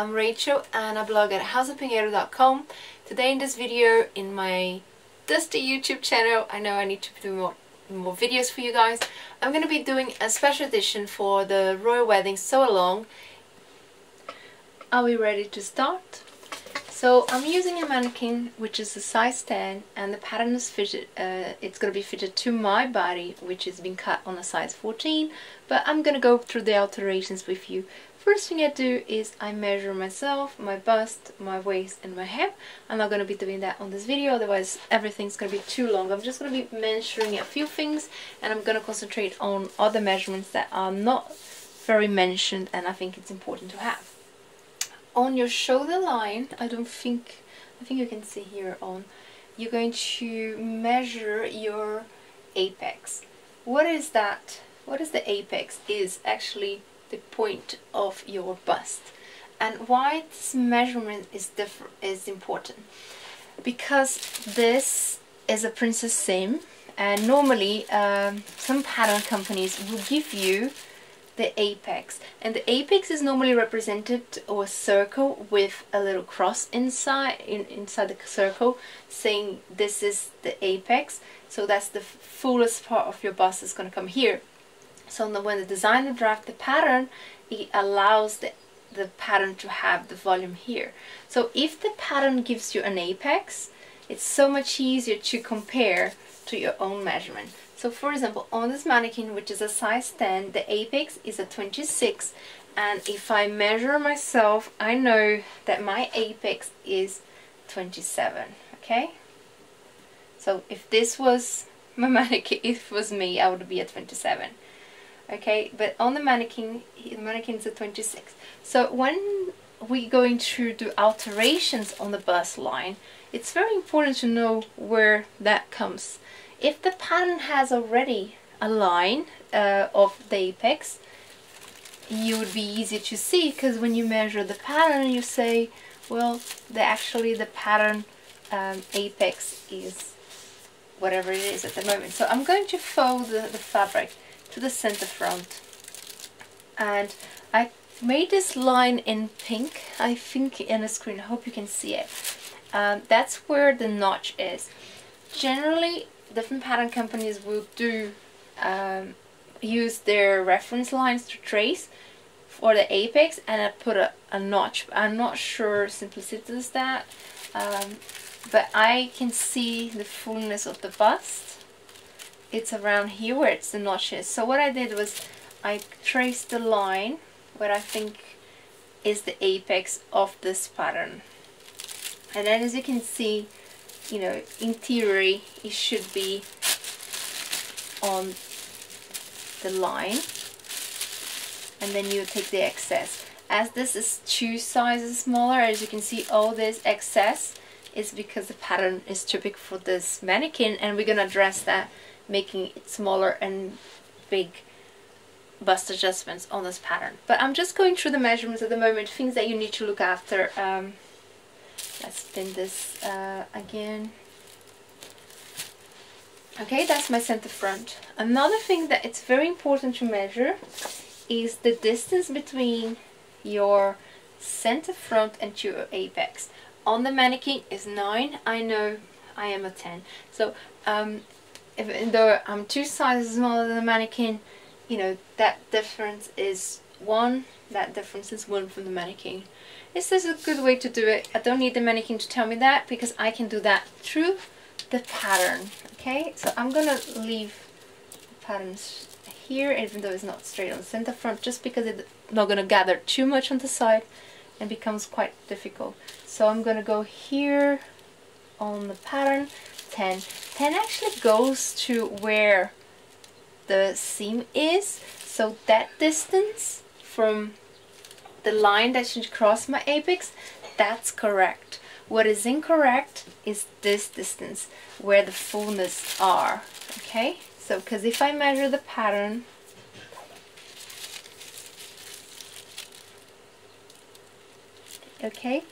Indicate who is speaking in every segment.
Speaker 1: I'm Rachel and I blog at HouseofPinheiro.com. Today in this video, in my dusty YouTube channel, I know I need to do more videos for you guys. I'm going to be doing a special edition for the Royal Wedding Sew Along. Are we ready to start? So I'm using a mannequin which is a size 10 and the pattern is fitted, it's going to be fitted to my body, which has been cut on a size 14, but I'm going to go through the alterations with you. First thing I do is I measure myself, my bust, my waist and my hip. I'm not going to be doing that on this video, otherwise everything's going to be too long. I'm just going to be measuring a few things and I'm going to concentrate on other measurements that are not very mentioned and I think it's important to have. On your shoulder line, I think you can see here on, you're going to measure your apex. What is that? What is the apex? Is actually the point of your bust. And why this measurement is important? Because this is a princess seam and normally some pattern companies will give you the apex, and the apex is normally represented or a circle with a little cross inside the circle saying this is the apex, so that's the fullest part of your bust is going to come here. So when the designer drafts the pattern, it allows the pattern to have the volume here. So if the pattern gives you an apex, it's so much easier to compare to your own measurement. So for example, on this mannequin, which is a size 10, the apex is a 26, and if I measure myself, I know that my apex is 27, okay? So if this was my mannequin, if it was me, I would be at 27, okay? But on the mannequin is a 26. So when we're going to do alterations on the bust line, it's very important to know where that comes. If the pattern has already a line of the apex, you would be easy to see, because when you measure the pattern you say, well, the pattern apex is whatever it is at the moment. So I'm going to fold the fabric to the center front, and I made this line in pink, I think in the screen, I hope you can see it. That's where the notch is. Generally different pattern companies will use their reference lines to trace for the apex, and I put a notch. I'm not sure Simplicity does that, but I can see the fullness of the bust. It's around here where it's the notch is. So what I did was I traced the line where I think is the apex of this pattern, and then as you can see, you know, in theory it should be on the line, and then you take the excess. As this is 2 sizes smaller, as you can see, all this excess is because the pattern is too big for this mannequin, and we're gonna address that, making it smaller and big bust adjustments on this pattern. But I'm just going through the measurements at the moment, things that you need to look after. Let's spin this again. Okay, that's my center front. Another thing that it's very important to measure is the distance between your center front and your apex. On the mannequin is 9. I know I am a 10. So even though I'm 2 sizes smaller than the mannequin, you know, that difference is 1. That difference is 1 from the mannequin. This is a good way to do it. I don't need the mannequin to tell me that, because I can do that through the pattern. Okay, so I'm gonna leave the patterns here, even though it's not straight on the center front, just because it's not gonna gather too much on the side and becomes quite difficult. So I'm gonna go here on the pattern. 10 actually goes to where the seam is, so that distance from the line that should cross my apex, that's correct. What is incorrect is this distance where the fullness are. Okay, so because if I measure the pattern, okay,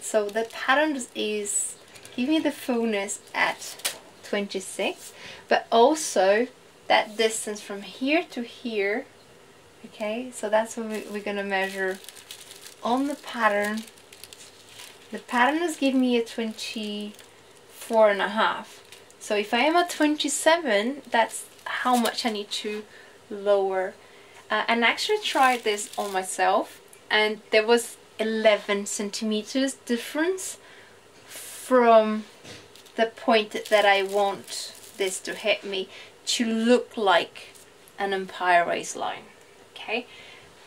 Speaker 1: so the pattern is giving the fullness at 26, but also that distance from here to here. Okay, so that's what we're gonna measure on the pattern is giving me a 24.5. So if I am at 27, that's how much I need to lower. And I actually tried this on myself, and there was 11 centimeters difference from the point that I want this to hit me to look like an empire waistline. Okay,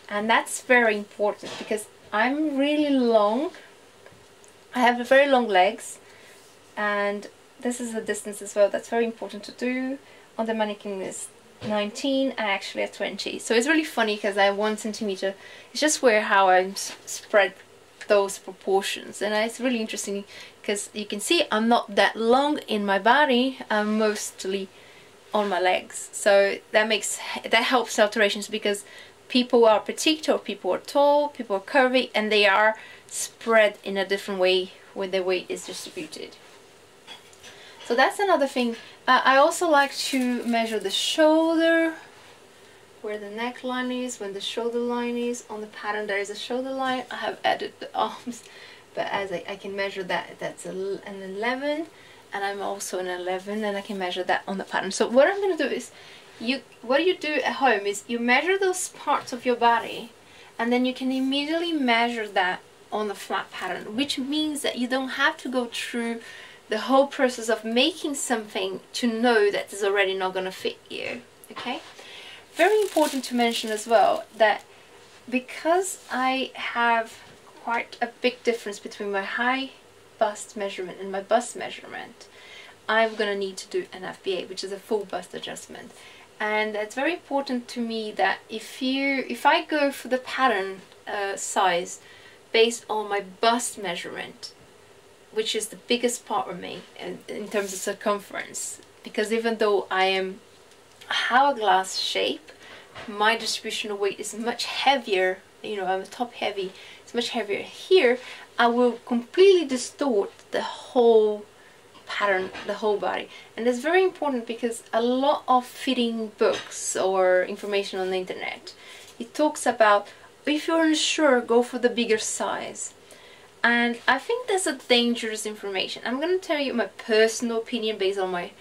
Speaker 1: and that's very important because I'm really long. I have very long legs, and this is the distance as well. That's very important to do. On the mannequin is 19, I actually have 20. So it's really funny because I have 1 centimeter. It's just where how I spread those proportions, and it's really interesting because you can see I'm not that long in my body. I'm mostly on my legs. So that helps alterations because people are petite or people are tall, people are curvy, and they are spread in a different way when the weight is distributed. So that's another thing. I also like to measure the shoulder, where the neckline is, when the shoulder line is. On the pattern there is a shoulder line. I have added the arms, but as I can measure that, that's an 11, and I'm also an 11, and I can measure that on the pattern. So what I'm going to do is, what you do at home is you measure those parts of your body, and then you can immediately measure that on the flat pattern, which means that you don't have to go through the whole process of making something to know that is already not going to fit you. Okay, very important to mention as well that because I have quite a big difference between my high bust measurement and my bust measurement, I'm going to need to do an FBA, which is a full bust adjustment. And it's very important to me that if I go for the pattern size based on my bust measurement, which is the biggest part of me in terms of circumference, because even though I am a hourglass shape, my distribution of weight is much heavier. You know, I'm top heavy, it's much heavier here. I will completely distort the whole pattern, the whole body. And that's very important because a lot of fitting books or information on the internet, it talks about if you're unsure, go for the bigger size. And I think that's a dangerous information. I'm going to tell you my personal opinion based on my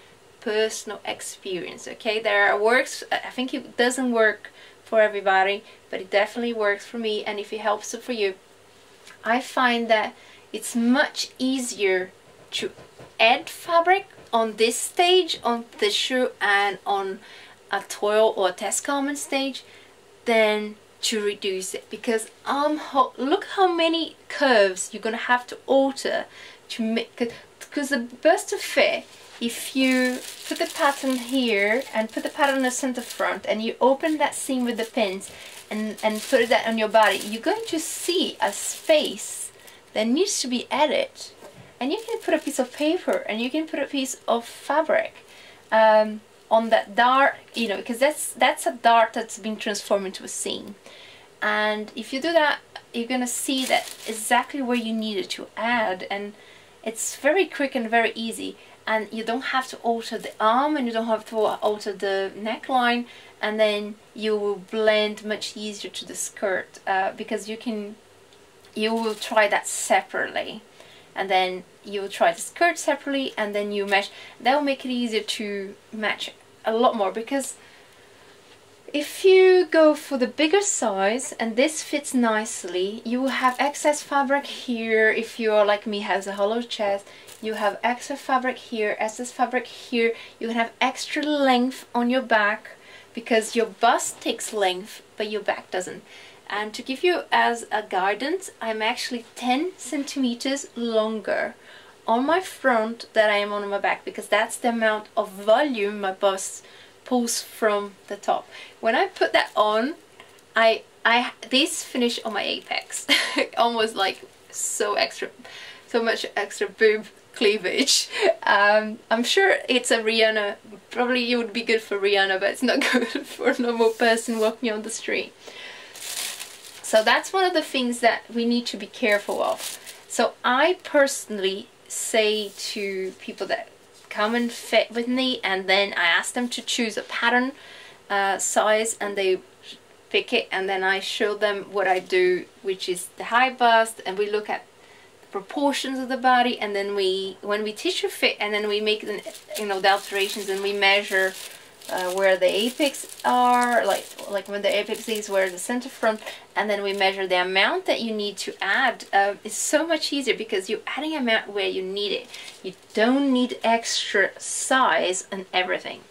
Speaker 1: personal experience. Okay, there are works, I think it doesn't work for everybody, but it definitely works for me, and if it helps for you, I find that it's much easier to add fabric on this stage, on tissue and on a toil or a test garment stage, than to reduce it, because look how many curves you're gonna have to alter to make, because the bust to fit, if you put the pattern here and put the pattern in the center front and you open that seam with the pins and put that on your body, you're going to see a space that needs to be added, and you can put a piece of paper and you can put a piece of fabric on that dart, you know, because that's a dart that's been transformed into a seam. And if you do that, you're gonna see that exactly where you need it to add, and it's very quick and very easy, and you don't have to alter the arm and you don't have to alter the neckline, and then you will blend much easier to the skirt because you will try that separately, and then you will try the skirt separately, and then you match. That will make it easier to match a lot more, because if you go for the bigger size and this fits nicely, you will have excess fabric here. If you are like me, has a hollow chest, you have extra fabric here, excess fabric here. You can have extra length on your back because your bust takes length but your back doesn't. And to give you as a guidance, I'm actually 10 centimeters longer on my front than I am on my back, because that's the amount of volume my bust pulls from the top. When I put that on, this finished on my apex. Almost like so much extra boob cleavage. I'm sure it's a Rihanna, probably it would be good for Rihanna, but it's not good for a normal person walking on the street. So that's one of the things that we need to be careful of. So I personally say to people that come and fit with me, and then I ask them to choose a pattern size, and they pick it, and then I show them what I do, which is the high bust, and we look at the proportions of the body, and then when we tissue fit, and then we make the, you know, the alterations, and we measure where the apex are, like when the apex is, where the center front, and then we measure the amount that you need to add. It's so much easier because you're adding amount where you need it. You don't need extra size and everything.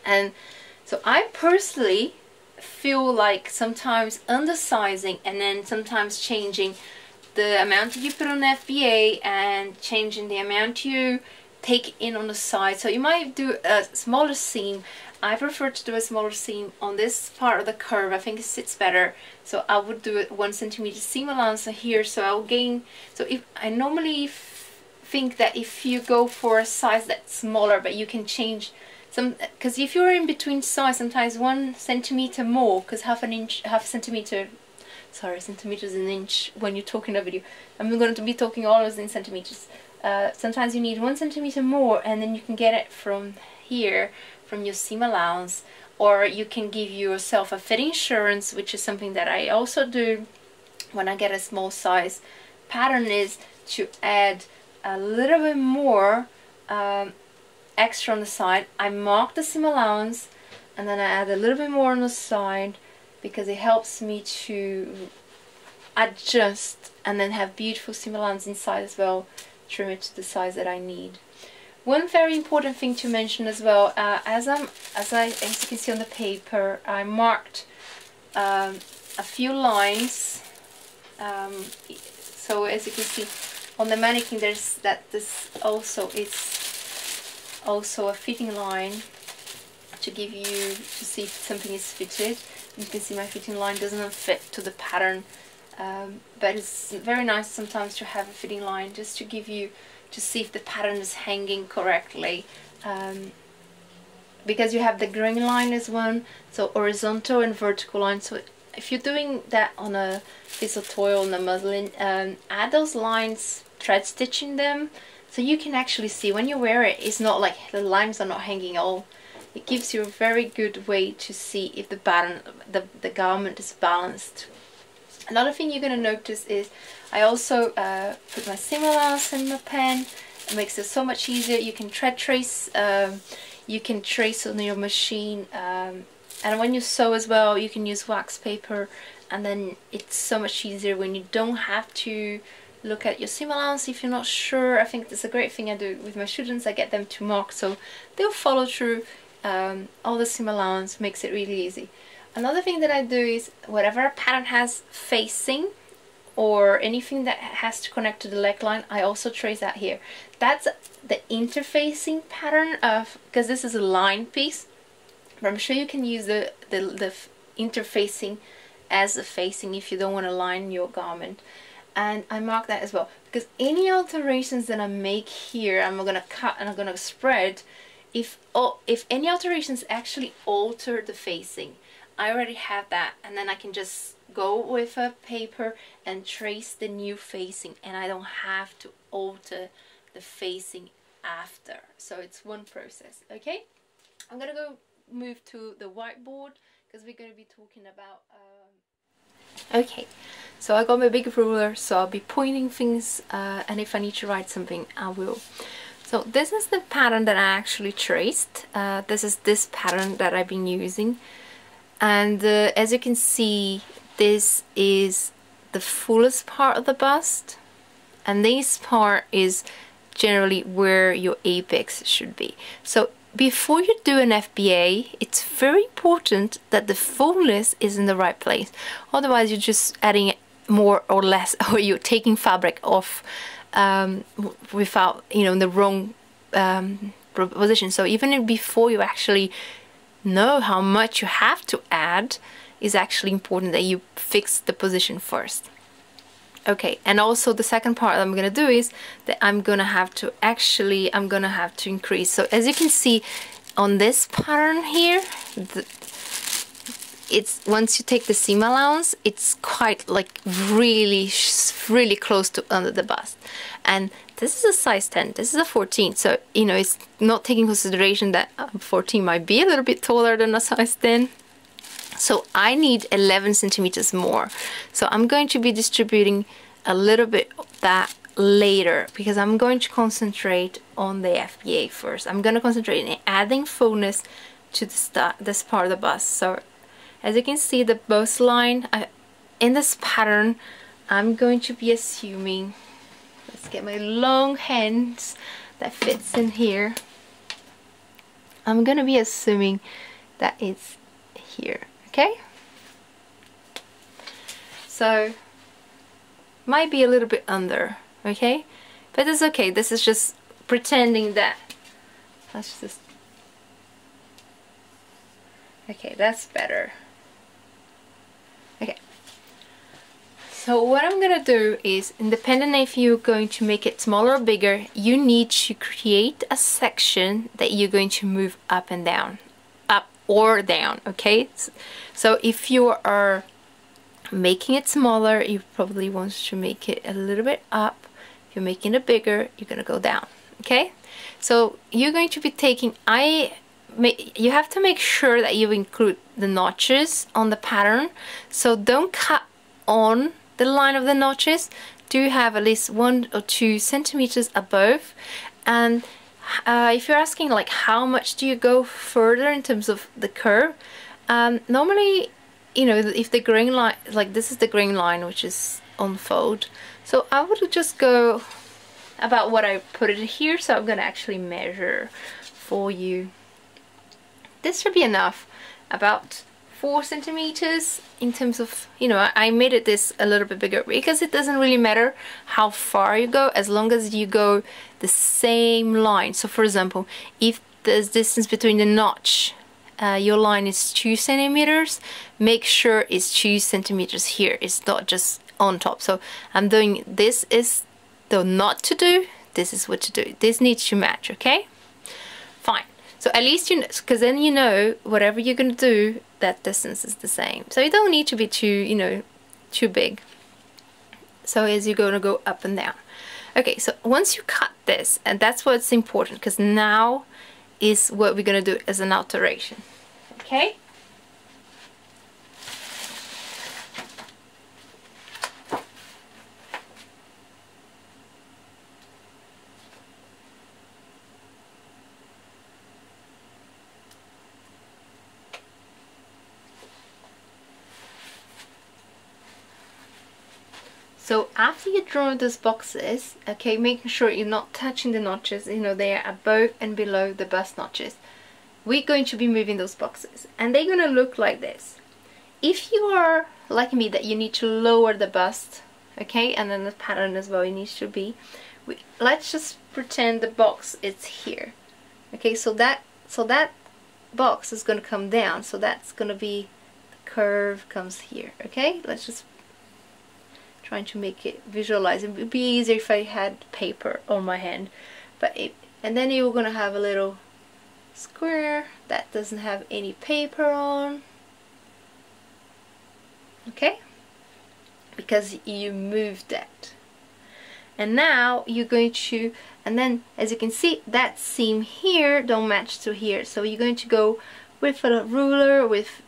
Speaker 1: And so I personally feel like sometimes undersizing and then sometimes changing the amount that you put on the FBA and changing the amount you take in on the side. So you might do a smaller seam. I prefer to do a smaller seam on this part of the curve. I think it sits better. So I would do it 1 centimeter seam allowance here. So I'll gain. So if I normally think that if you go for a size that's smaller, but you can change some, because if you're in between size, sometimes 1 centimeter more, because half centimeter. Sorry, centimeters an inch when you're talking a video. I'm going to be talking always in centimeters. Sometimes you need 1 centimeter more, and then you can get it from here, from your seam allowance, or you can give yourself a fitting insurance, which is something that I also do when I get a small size pattern, is to add a little bit more extra on the side. I mark the seam allowance, and then I add a little bit more on the side, because it helps me to adjust and then have beautiful seam allowance inside as well, trim it to the size that I need. One very important thing to mention as well, as you can see on the paper, I marked a few lines. So as you can see on the mannequin, this also is also a fitting line to give you to see if something is fitted. You can see my fitting line doesn't fit to the pattern, but it's very nice sometimes to have a fitting line just to give you to see if the pattern is hanging correctly, because you have the grain line as one, so horizontal and vertical line. So if you're doing that on a piece of toile on a muslin, add those lines, thread stitching them, so you can actually see when you wear it, it's not like the lines are not hanging all. It gives you a very good way to see if the pattern, the garment is balanced. Another thing you're going to notice is I also put my seam allowance in my pen. It makes it so much easier. You can thread trace, you can trace on your machine, and when you sew as well, you can use wax paper, and then it's so much easier when you don't have to look at your seam allowance if you're not sure. I think that's a great thing I do with my students. I get them to mark, so they'll follow through. All the seam allowance makes it really easy. Another thing that I do is whatever a pattern has facing or anything that has to connect to the neckline, I also trace that here. That's the interfacing pattern of, because this is a line piece, but I'm sure you can use the interfacing as a facing if you don't want to line your garment. And I mark that as well, because any alterations that I make here, I'm going to cut and I'm going to spread. If any alterations actually alter the facing, I already have that, and then I can just go with a paper and trace the new facing, and I don't have to alter the facing after. So it's one process. Okay, I'm gonna go move to the whiteboard because we're going to be talking about okay, so I got my big ruler, so I'll be pointing things, and if I need to write something, I will. So this is the pattern that I actually traced. This is this pattern that I've been using, and as you can see, this is the fullest part of the bust, and this part is generally where your apex should be. So before you do an FBA, it's very important that the fullness is in the right place. Otherwise you're just adding more or less, or you're taking fabric off without, you know, in the wrong position. So even before you actually know how much you have to add, is actually important that you fix the position first. Okay, and also the second part that I'm gonna do is that I'm gonna have to increase. So as you can see on this pattern here, it's once you take the seam allowance, it's quite like really close to under the bust. And this is a size 10, this is a 14, so you know, it's not taking consideration that 14 might be a little bit taller than a size 10. So I need 11 centimeters more. So I'm going to be distributing a little bit of that later, because I'm going to concentrate on the FBA first. I'm going to concentrate on adding fullness to this part of the bust. So as you can see, the bust line in this pattern, I'm going to be assuming, let's get my long hands that fits in here. I'm going to be assuming that it's here, okay? So might be a little bit under, okay? But it's okay. This is just pretending that. Let's just, okay, that's better. Okay. So what I'm gonna do is, independent if you're going to make it smaller or bigger, you need to create a section that you're going to move up and down, up or down, okay? So if you are making it smaller, you probably want to make it a little bit up. If you're making it bigger, you're gonna go down, okay? So you're going to be taking, you have to make sure that you include the notches on the pattern. So don't cut on the line of the notches. Do have at least 1 or 2 centimeters above. And if you're asking like how much do you go further in terms of the curve, normally, you know, if the grain line, like this is the grain line which is on fold, so I would just go about what I put it here. So I'm gonna actually measure for you. This should be enough, about 4 centimeters in terms of, you know, I made it this a little bit bigger because it doesn't really matter how far you go as long as you go the same line. So for example, if the distance between the notch, your line is 2 centimeters, make sure it's 2 centimeters here. It's not just on top. So I'm doing, this is the not to do, this is what to do. This needs to match, okay? Fine. So at least you know, because then you know whatever you're gonna do, that distance is the same. So you don't need to be too, you know, too big. So as you're gonna go up and down. Okay, so once you cut this, and that's what's important, because now is what we're gonna do as an alteration. Okay? So after you draw those boxes, okay, making sure you're not touching the notches, you know, they are above and below the bust notches. We're going to be moving those boxes and they're going to look like this. If you are like me that you need to lower the bust, okay, and then the pattern as well, it needs to be, let's just pretend the box is here. Okay, so that box is going to come down, so that's going to be, the curve comes here. Okay, let's just trying to make it visualize. It would be easier if I had paper on my hand, but and then you're gonna have a little square that doesn't have any paper on, okay, because you moved that. And now you're going to, and then as you can see, that seam here don't match to here, so you're going to go with a ruler, with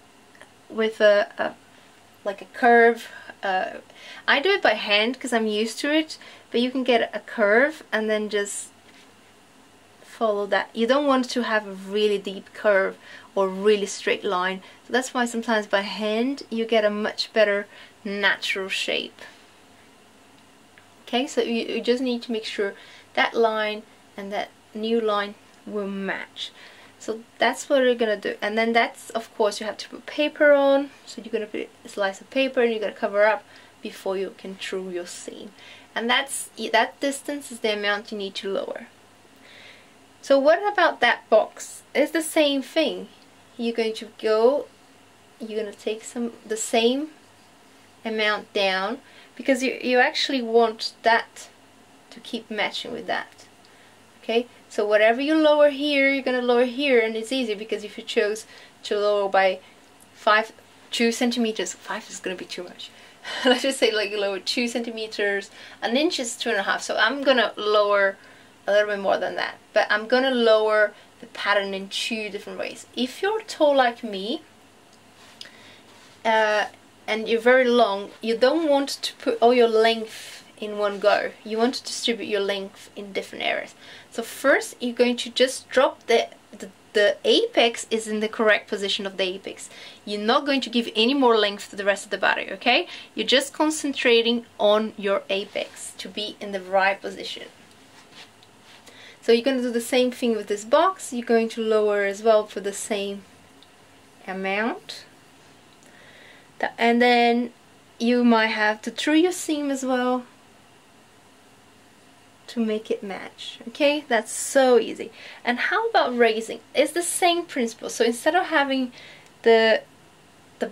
Speaker 1: a like a curve. I do it by hand because I'm used to it, but you can get a curve and then just follow that. You don't want to have a really deep curve or really straight line, so that's why sometimes by hand you get a much better natural shape. Okay, so you just need to make sure that line and that new line will match. So that's what we're gonna do, and then that's, of course, you have to put paper on. So you're gonna put a slice of paper and you're gonna cover up before you can draw your seam. And that distance is the amount you need to lower. So what about that box? It's the same thing. You're going to go, you're gonna take the same amount down, because you actually want that to keep matching with that. Okay, so whatever you lower here, you're gonna lower here, and it's easy because if you chose to lower by 2 centimeters, 5 is gonna be too much. Let's just say like you lower 2 centimeters, an inch is 2.5. So I'm gonna lower a little bit more than that, but I'm gonna lower the pattern in 2 different ways. If you're tall like me, and you're very long, you don't want to put all your length in one go. You want to distribute your length in different areas. So first you're going to just drop the apex is in the correct position of the apex. You're not going to give any more length to the rest of the body, okay? You're just concentrating on your apex to be in the right position. So you're going to do the same thing with this box. You're going to lower as well for the same amount. And then you might have to through your seam as well to make it match. Okay, that's so easy. And how about raising? It's the same principle. So instead of having the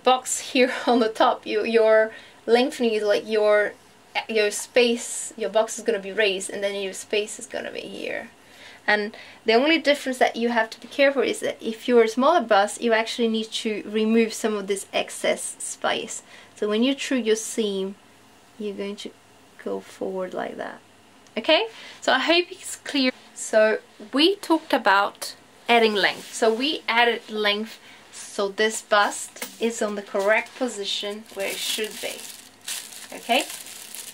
Speaker 1: box here on the top, your lengthening is like your space, your box is going to be raised, and then your space is going to be here. And the only difference that you have to be careful is that if you're a smaller bust, you actually need to remove some of this excess space. So when you through your seam, you're going to go forward like that. Okay, so I hope it's clear. So we talked about adding length. So we added length so this bust is on the correct position where it should be. Okay,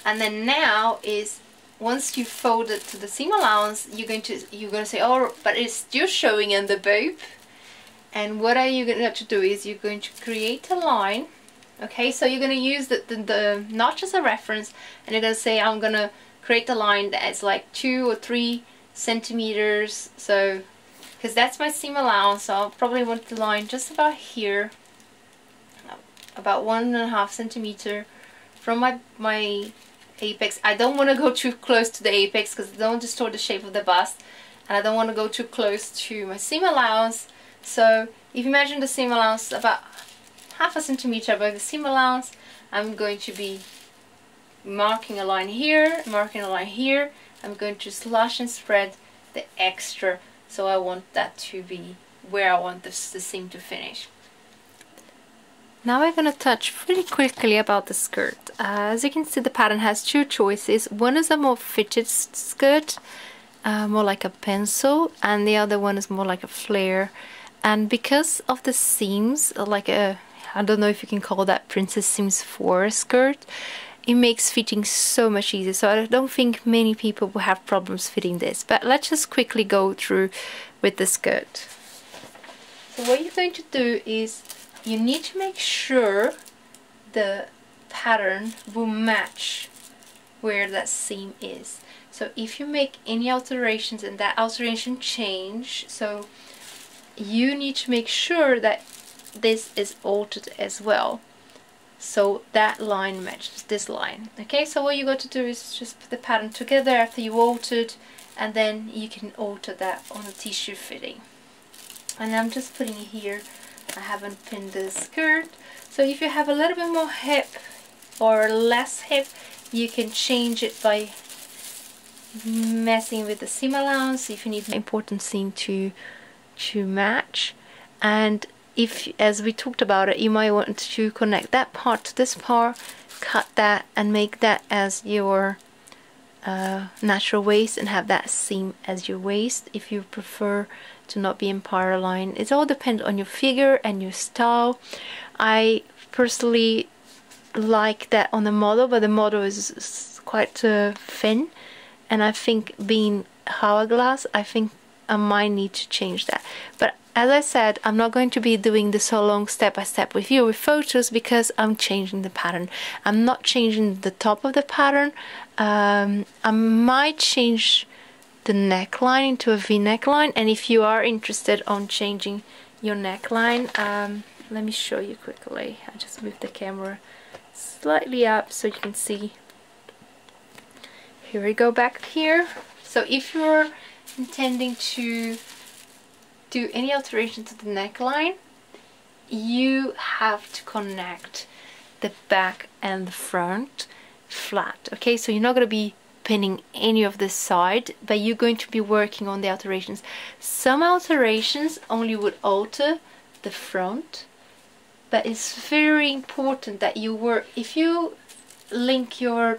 Speaker 1: and then now is once you fold it to the seam allowance, you're going to say, oh, but it's still showing in the boob. And what are you going to have to do is you're going to create a line. Okay, so you're going to use the notch as a reference, and you're going to say, I'm going to create a line that's like 2 or 3 centimeters. So, because that's my seam allowance, so I'll probably want the line just about here, about 1.5 centimeter from my apex. I don't want to go too close to the apex because I don't want to distort the shape of the bust, and I don't want to go too close to my seam allowance. So if you imagine the seam allowance about 0.5 centimeter above the seam allowance, I'm going to be marking a line here, marking a line here. I'm going to slash and spread the extra, so I want that to be where I want the seam to finish. Now we're going to touch really quickly about the skirt. As you can see, the pattern has 2 choices. One is a more fitted skirt, more like a pencil, and the other one is more like a flare. And because of the seams, like a, I don't know if you can call that princess seams for a skirt, it makes fitting so much easier. So I don't think many people will have problems fitting this. But let's just quickly go through with the skirt. So what you're going to do is you need to make sure the pattern will match where that seam is. So if you make any alterations and that alteration change, so you need to make sure that this is altered as well, so that line matches this line. Okay, so what you got to do is just put the pattern together after you altered, and then you can alter that on a tissue fitting. And I'm just putting it here. I haven't pinned the skirt, so if you have a little bit more hip or less hip, you can change it by messing with the seam allowance if you need an important seam to match. And if, as we talked about it, you might want to connect that part to this part, cut that and make that as your natural waist and have that seam as your waist if you prefer to not be in parallel line. It all depends on your figure and your style. I personally like that on the model, but the model is quite thin, and I think being hourglass, I think I might need to change that. But as I said, I'm not going to be doing this so long step by step with you with photos because I'm changing the pattern. I'm not changing the top of the pattern. I might change the neckline into a V neckline, and if you are interested on changing your neckline, let me show you quickly. I just moved the camera slightly up so you can see. Here we go, back here. So if you're intending to do any alteration to the neckline, you have to connect the back and the front flat. Okay, so you're not going to be pinning any of this side, but you're going to be working on the alterations. Some alterations only would alter the front, but it's very important that you work, if you link your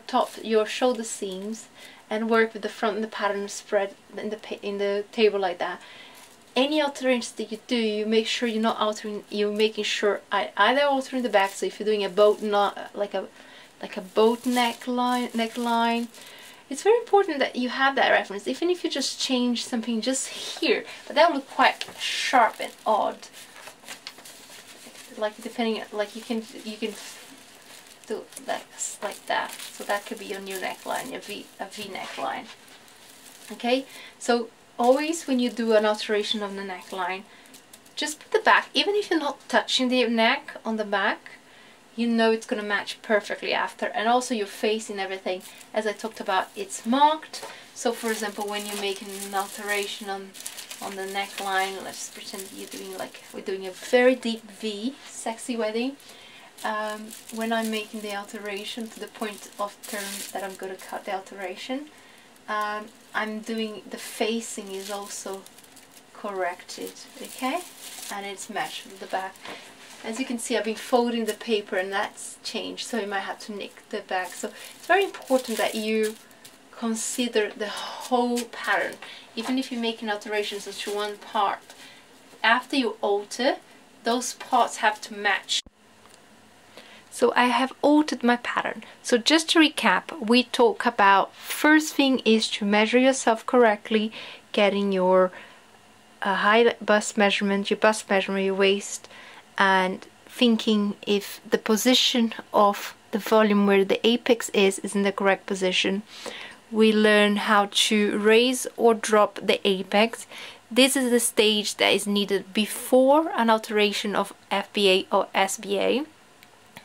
Speaker 1: shoulder seams and work with the front and the pattern spread in the table like that, any alterations that you do, you make sure you're not altering, you're making sure either altering the back. So if you're doing a boat knot, like a boat neckline, it's very important that you have that reference, even if you just change something just here, but that will look quite sharp and odd. Like depending, like you can do that like that. So that could be your new neckline, a V neckline. Okay, so always when you do an alteration of the neckline, just put the back, even if you're not touching the neck on the back, you know it's going to match perfectly after. And also your face and everything, as I talked about, it's marked. So for example, when you're making an alteration on the neckline, let's pretend you're doing like, we're doing a very deep V, sexy wedding. When I'm making the alteration to the point of turn that I'm going to cut the alteration, I'm doing, the facing is also corrected, okay, and it's matched with the back. As you can see, I've been folding the paper and that's changed, so you might have to nick the back. So it's very important that you consider the whole pattern, even if you're making alterations to one part. After you alter, those parts have to match. So I have altered my pattern. So just to recap, we talk about, first thing is to measure yourself correctly, getting your high bust measurement, your waist, and thinking if the position of the volume where the apex is in the correct position. We learn how to raise or drop the apex. This is the stage that is needed before an alteration of FBA or SBA.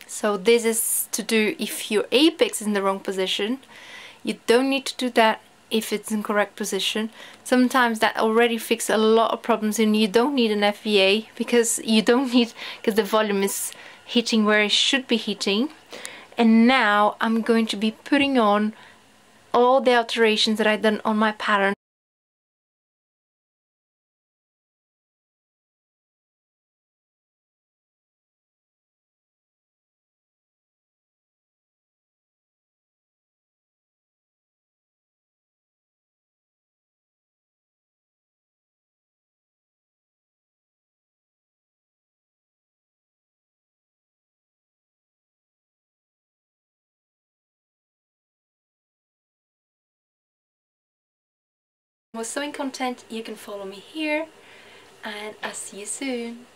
Speaker 1: So this is to do if your apex is in the wrong position. You don't need to do that if it's in correct position. Sometimes that already fixes a lot of problems and you don't need an FBA because the volume is hitting where it should be hitting. And now I'm going to be putting on all the alterations that I've done on my pattern. For sewing content, you can follow me here, and I'll see you soon.